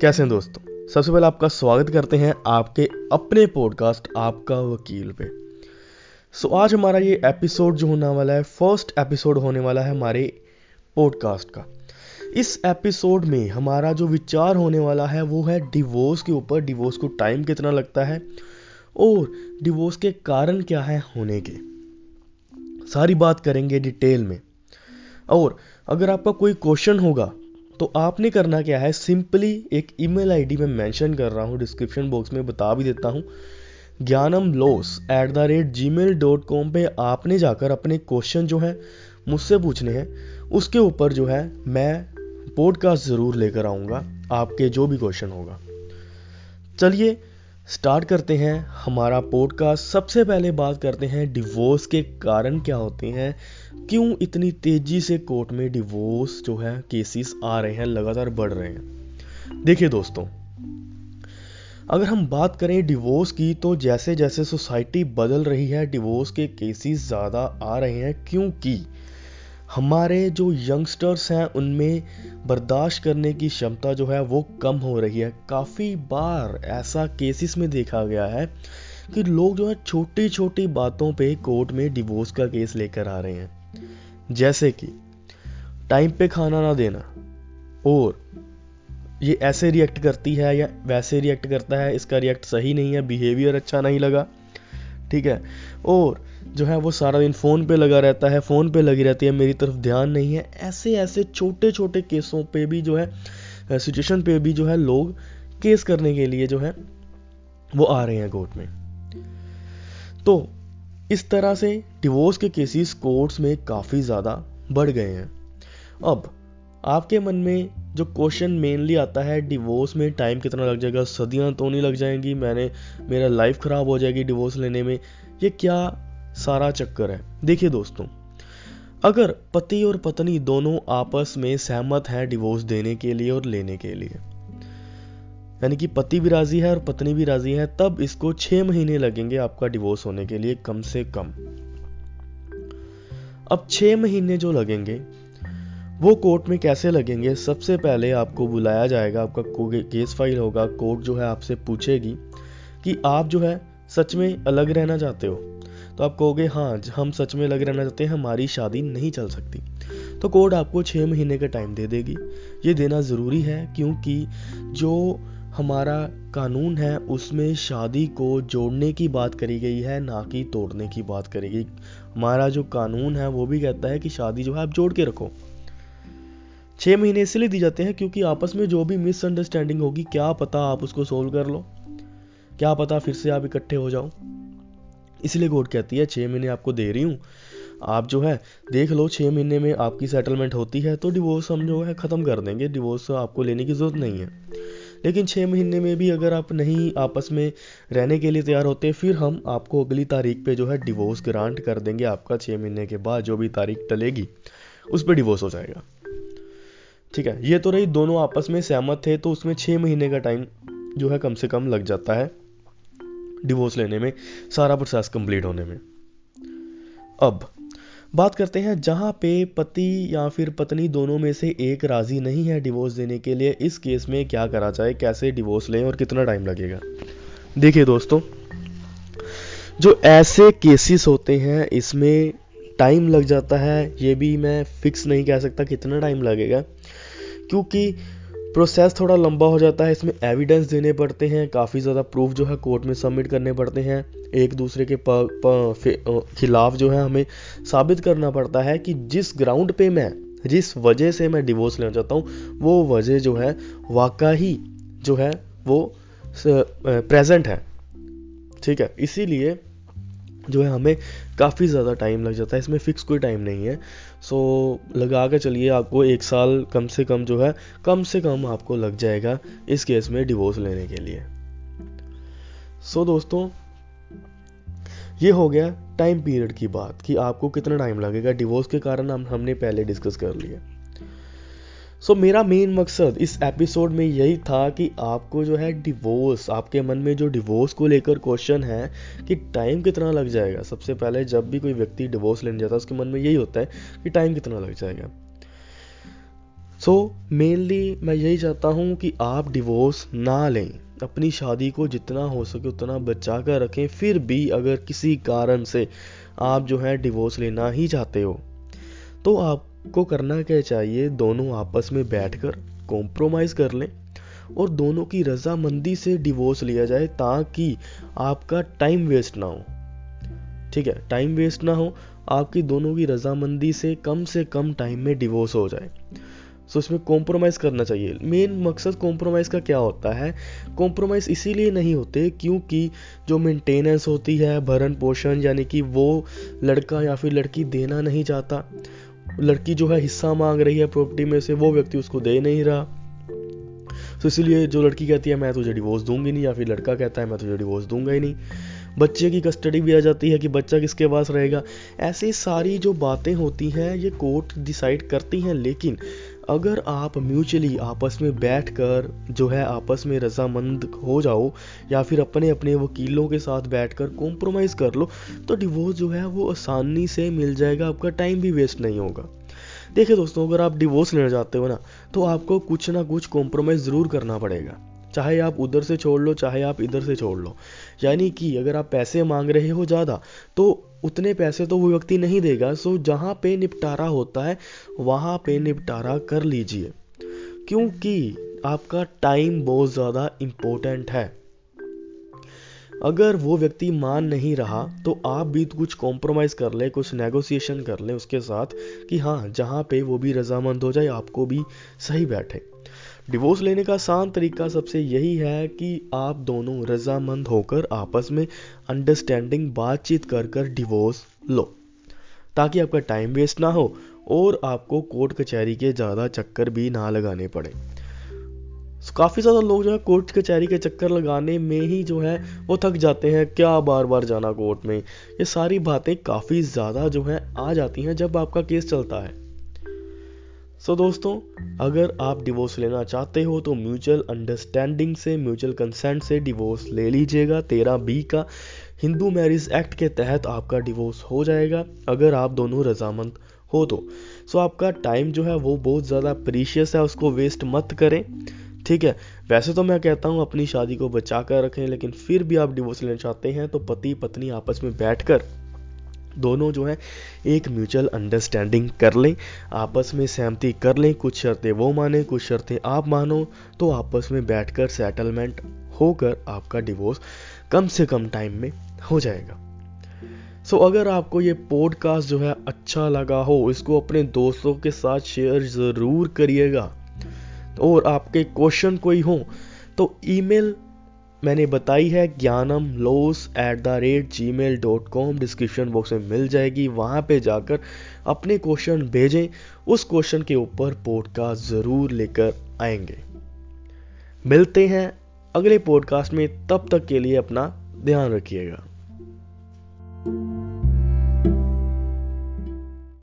कैसे हैं दोस्तों। सबसे पहले आपका स्वागत करते हैं आपके अपने पॉडकास्ट आपका वकील पे। आज हमारा ये एपिसोड जो होने वाला है, फर्स्ट एपिसोड होने वाला है हमारे पॉडकास्ट का। इस एपिसोड में हमारा जो विचार होने वाला है वो है डिवोर्स के ऊपर। डिवोर्स को टाइम कितना लगता है और डिवोर्स के कारण क्या है होने के, सारी बात करेंगे डिटेल में। और अगर आपका कोई क्वेश्चन होगा तो आपने करना क्या है, सिंपली एक ईमेल आईडी में मेंशन कर रहा हूँ, डिस्क्रिप्शन बॉक्स में बता भी देता हूँ, gyanamlaws@gmail.com पे आपने जाकर अपने क्वेश्चन जो है मुझसे पूछने हैं। उसके ऊपर जो है मैं पॉडकास्ट ज़रूर लेकर आऊँगा, आपके जो भी क्वेश्चन होगा। चलिए स्टार्ट करते हैं हमारा पॉडकास्ट। सबसे पहले बात करते हैं डिवोर्स के कारण क्या होते हैं, क्यों इतनी तेजी से कोर्ट में डिवोर्स जो है केसेस आ रहे हैं, लगातार बढ़ रहे हैं। देखिए दोस्तों, अगर हम बात करें डिवोर्स की तो जैसे जैसे सोसाइटी बदल रही है डिवोर्स के केसेस ज़्यादा आ रहे हैं, क्योंकि हमारे जो यंगस्टर्स हैं उनमें बर्दाश्त करने की क्षमता जो है वो कम हो रही है। काफ़ी बार ऐसा केसेस में देखा गया है कि लोग जो है छोटी छोटी बातों पे कोर्ट में डिवोर्स का केस लेकर आ रहे हैं, जैसे कि टाइम पे खाना ना देना, और ये ऐसे रिएक्ट करती है या वैसे रिएक्ट करता है, इसका रिएक्ट सही नहीं है, बिहेवियर अच्छा नहीं लगा, ठीक है, और जो है वो सारा दिन फ़ोन पे लगा रहता है, फ़ोन पे लगी रहती है, मेरी तरफ ध्यान नहीं है। ऐसे ऐसे छोटे छोटे केसों पे भी जो है, सिचुएशन पे भी जो है लोग केस करने के लिए जो है वो आ रहे हैं कोर्ट में। तो इस तरह से डिवोर्स के केसेस कोर्ट्स में काफ़ी ज़्यादा बढ़ गए हैं। अब आपके मन में जो क्वेश्चन मेनली आता है, डिवोर्स में टाइम कितना लग जाएगा, सदियां तो नहीं लग जाएंगी, मेरा लाइफ ख़राब हो जाएगी डिवोर्स लेने में, ये क्या सारा चक्कर है। देखिए दोस्तों, अगर पति और पत्नी दोनों आपस में सहमत हैं डिवोर्स देने के लिए और लेने के लिए, यानी कि पति भी राजी है और पत्नी भी राजी है, तब इसको 6 महीने लगेंगे आपका डिवोर्स होने के लिए कम से कम। अब 6 महीने जो लगेंगे वो कोर्ट में कैसे लगेंगे, सबसे पहले आपको बुलाया जाएगा, आपका केस फाइल होगा, कोर्ट जो है आपसे पूछेगी कि आप जो है सच में अलग रहना चाहते हो, तो आप कहोगे हाँ हम सच में अलग रहना चाहते हैं, हमारी शादी नहीं चल सकती, तो कोर्ट आपको 6 महीने का टाइम दे देगी। ये देना ज़रूरी है क्योंकि जो हमारा कानून है उसमें शादी को जोड़ने की बात करी गई है, ना कि तोड़ने की बात करी गई। हमारा जो कानून है वो भी कहता है कि शादी जो है आप जोड़ के रखो। 6 महीने इसलिए दी जाते हैं क्योंकि आपस में जो भी मिसअंडरस्टैंडिंग होगी, क्या पता आप उसको सोल्व कर लो, क्या पता फिर से आप इकट्ठे हो जाओ। इसलिए कोर्ट कहती है 6 महीने आपको दे रही हूँ, आप जो है देख लो, 6 महीने में आपकी सेटलमेंट होती है तो डिवोर्स हम जो है ख़त्म कर देंगे, डिवोर्स आपको लेने की ज़रूरत नहीं है। लेकिन 6 महीने में भी अगर आप नहीं आपस में रहने के लिए तैयार होते, फिर हम आपको अगली तारीख पे जो है डिवोर्स ग्रांट कर देंगे। आपका 6 महीने के बाद जो भी तारीख टलेगी उस पर डिवोर्स हो जाएगा, ठीक है। ये तो रही दोनों आपस में सहमत थे, तो उसमें 6 महीने का टाइम जो है कम से कम लग जाता है डिवोर्स लेने में, सारा प्रोसेस कंप्लीट होने में। अब बात करते हैं जहां पे पति या फिर पत्नी दोनों में से एक राजी नहीं है डिवोर्स देने के लिए, इस केस में क्या करा जाए, कैसे डिवोर्स लें और कितना टाइम लगेगा। देखिए दोस्तों, जो ऐसे केसेस होते हैं इसमें टाइम लग जाता है, ये भी मैं फिक्स नहीं कह सकता कितना टाइम लगेगा, क्योंकि प्रोसेस थोड़ा लंबा हो जाता है। इसमें एविडेंस देने पड़ते हैं, काफ़ी ज़्यादा प्रूफ जो है कोर्ट में सबमिट करने पड़ते हैं, एक दूसरे के खिलाफ जो है हमें साबित करना पड़ता है कि जिस ग्राउंड पे जिस वजह से मैं डिवोर्स लेना चाहता हूँ वो वजह जो है वाकई जो है वो प्रेजेंट है, ठीक है। इसीलिए जो है हमें काफ़ी ज़्यादा टाइम लग जाता है, इसमें फिक्स कोई टाइम नहीं है। लगा के चलिए आपको 1 साल कम से कम जो है कम से कम आपको लग जाएगा इस केस में डिवोर्स लेने के लिए। दोस्तों, ये हो गया टाइम पीरियड की बात कि आपको कितना टाइम लगेगा डिवोर्स के कारण, हमने पहले डिस्कस कर लिया। मेरा मेन मकसद इस एपिसोड में यही था कि आपको जो है डिवोर्स, आपके मन में जो डिवोर्स को लेकर क्वेश्चन है कि टाइम कितना लग जाएगा, सबसे पहले जब भी कोई व्यक्ति डिवोर्स लेने जाता है उसके मन में यही होता है कि टाइम कितना लग जाएगा। मेनली मैं यही चाहता हूँ कि आप डिवोर्स ना लें, अपनी शादी को जितना हो सके उतना बचा कर रखें। फिर भी अगर किसी कारण से आप जो है डिवोर्स लेना ही चाहते हो तो आपको करना क्या चाहिए, दोनों आपस में बैठकर कॉम्प्रोमाइज़ कर लें और दोनों की रजामंदी से डिवोर्स लिया जाए, ताकि आपका टाइम वेस्ट ना हो। ठीक है, टाइम वेस्ट ना हो, आपकी दोनों की रजामंदी से कम टाइम में डिवोर्स हो जाए। इसमें कॉम्प्रोमाइज़ करना चाहिए। मेन मकसद कॉम्प्रोमाइज़ का क्या होता है, कॉम्प्रोमाइज़ इसीलिए नहीं होते क्योंकि जो मेंटेनेंस होती है, भरण पोषण, यानी कि वो लड़का या फिर लड़की देना नहीं चाहता, लड़की जो है हिस्सा मांग रही है प्रॉपर्टी में से, वो व्यक्ति उसको दे नहीं रहा, तो इसीलिए जो लड़की कहती है मैं तुझे डिवोर्स दूंगी नहीं, या फिर लड़का कहता है मैं तुझे डिवोर्स दूंगा ही नहीं। बच्चे की कस्टडी भी आ जाती है कि बच्चा किसके पास रहेगा। ऐसी सारी जो बातें होती हैं ये कोर्ट डिसाइड करती हैं, लेकिन अगर आप म्यूचुअली आपस में बैठकर जो है आपस में रजामंद हो जाओ, या फिर अपने अपने वकीलों के साथ बैठकर कॉम्प्रोमाइज़ कर लो, तो डिवोर्स जो है वो आसानी से मिल जाएगा, आपका टाइम भी वेस्ट नहीं होगा। देखिए दोस्तों, अगर आप डिवोर्स लेना चाहते हो ना, तो आपको कुछ ना कुछ कॉम्प्रोमाइज़ ज़रूर करना पड़ेगा, चाहे आप उधर से छोड़ लो चाहे आप इधर से छोड़ लो। यानी कि अगर आप पैसे मांग रहे हो ज़्यादा, तो उतने पैसे तो वो व्यक्ति नहीं देगा। जहाँ पे निपटारा होता है वहाँ पे निपटारा कर लीजिए, क्योंकि आपका टाइम बहुत ज़्यादा इम्पोर्टेंट है। अगर वो व्यक्ति मान नहीं रहा तो आप भी कुछ कॉम्प्रोमाइज़ कर ले, कुछ नेगोशिएशन कर ले उसके साथ कि हाँ, जहाँ पे वो भी रजामंद हो जाए, आपको भी सही बैठे। डिवोर्स लेने का आसान तरीका सबसे यही है कि आप दोनों रजामंद होकर आपस में अंडरस्टैंडिंग बातचीत कर कर डिवोर्स लो, ताकि आपका टाइम वेस्ट ना हो और आपको कोर्ट कचहरी के ज़्यादा चक्कर भी ना लगाने पड़े। काफ़ी ज़्यादा लोग जो है कोर्ट कचहरी के चक्कर लगाने में ही जो है वो थक जाते हैं, क्या बार बार जाना कोर्ट में। ये सारी बातें काफ़ी ज़्यादा जो है आ जाती हैं जब आपका केस चलता है। दोस्तों, अगर आप डिवोर्स लेना चाहते हो तो म्यूचुअल अंडरस्टैंडिंग से, म्यूचुअल कंसेंट से डिवोर्स ले लीजिएगा। 13B का हिंदू मैरिज एक्ट के तहत आपका डिवोर्स हो जाएगा अगर आप दोनों रजामंद हो तो। आपका टाइम जो है वो बहुत ज़्यादा प्रीशियस है, उसको वेस्ट मत करें। ठीक है, वैसे तो मैं कहता हूँ अपनी शादी को बचा कर रखें, लेकिन फिर भी आप डिवोर्स लेना चाहते हैं तो पति पत्नी आपस में बैठकर दोनों जो है एक म्यूचुअल अंडरस्टैंडिंग कर लें, आपस में सहमति कर लें, कुछ शर्तें वो माने, कुछ शर्तें आप मानो, तो आपस में बैठकर सेटलमेंट होकर आपका डिवोर्स कम से कम टाइम में हो जाएगा। अगर आपको ये पॉडकास्ट जो है अच्छा लगा हो, इसको अपने दोस्तों के साथ शेयर ज़रूर करिएगा। और आपके क्वेश्चन कोई हो तो ईमेल मैंने बताई है gyanamlaws@gmail.com, डिस्क्रिप्शन बॉक्स में मिल जाएगी, वहाँ पे जाकर अपने क्वेश्चन भेजें। उस क्वेश्चन के ऊपर पॉडकास्ट ज़रूर लेकर आएंगे। मिलते हैं अगले पॉडकास्ट में, तब तक के लिए अपना ध्यान रखिएगा।